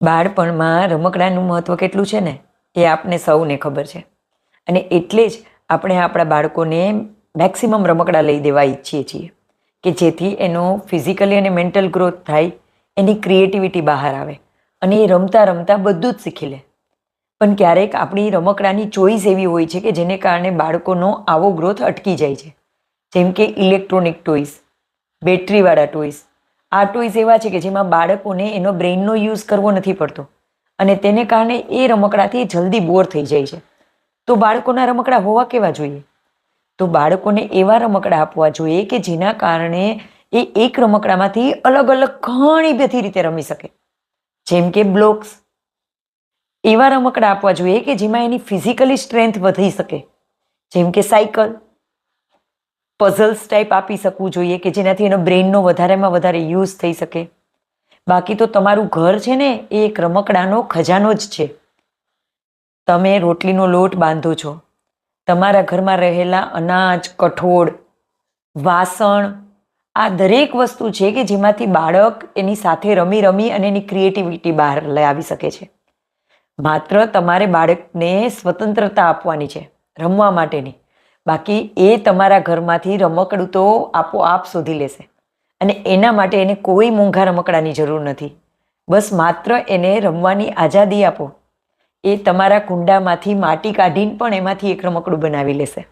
બાળપણમાં રમકડાનું મહત્ત્વ કેટલું છે ને એ આપને સૌને ખબર છે. અને એટલે જ આપણે આપણા બાળકોને મેક્સિમમ રમકડા લઈ દેવા ઈચ્છીએ છીએ કે જેથી એનો ફિઝિકલી અને મેન્ટલ ગ્રોથ થાય, એની ક્રિએટિવિટી બહાર આવે અને એ રમતા રમતા બધું જ શીખી લે. પણ ક્યારેક આપણી રમકડાની ચોઈસ એવી હોય છે કે જેને કારણે બાળકોનો આવો ગ્રોથ અટકી જાય છે. જેમ કે ઇલેક્ટ્રોનિક ટોયસ, બેટરીવાળા ટોયસ. આ ટોયસ એવા છે કે જેમાં બાળકોને એનો બ્રેઇનનો યુઝ કરવો નથી પડતો અને તેને કારણે એ રમકડાથી જલ્દી બોર થઈ જાય છે. તો બાળકોના રમકડા હોવા કેવા જોઈએ? તો બાળકોને એવા રમકડા આપવા જોઈએ કે જેના કારણે એ એક રમકડામાંથી અલગ અલગ ઘણી બધી રીતે રમી શકે. જેમ કે બ્લોક્સ. એવા રમકડા આપવા જોઈએ કે જેમાં એની ફિઝિકલી સ્ટ્રેન્થ વધી શકે. જેમ કે સાયકલ. પઝલ્સ ટાઈપ આપી શકવું જોઈએ કે જેનાથી એનો બ્રેઇનનો વધારેમાં વધારે યુઝ થઈ શકે. બાકી તો તમારું ઘર છે ને એ એક રમકડાનો ખજાનો જ છે. તમે રોટલીનો લોટ બાંધો છો, તમારા ઘરમાં રહેલા અનાજ, કઠોળ, વાસણ, આ દરેક વસ્તુ છે કે જેમાંથી બાળક એની સાથે રમી રમી અને એની ક્રિએટિવિટી બહાર લાવી શકે છે. માત્ર તમારે બાળકને સ્વતંત્રતા આપવાની છે રમવા માટેની. બાકી એ તમારા ઘરમાંથી રમકડું તો આપોઆપ શોધી લેશે અને એના માટે એને કોઈ મોંઘા રમકડાની જરૂર નથી. બસ માત્ર એને રમવાની આઝાદી આપો. એ તમારા કુંડામાંથી માટી કાઢીને પણ એમાંથી એક રમકડું બનાવી લેશે.